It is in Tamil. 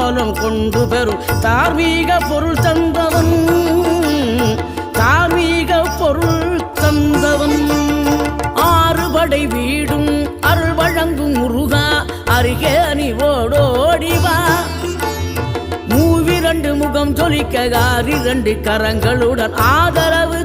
காலம் கொண்டு பெறும் தார்மீக பொருள் தந்தவன், தார்மீக பொருள் தந்தவன். ஆறுபடை வீடும் அருள் வழங்கும் முருகா அருகே நீ ஓடோடிவா. மூவிரண்டு முகம் ஜொலிக்க 6 கரங்களுடன் ஆதரவு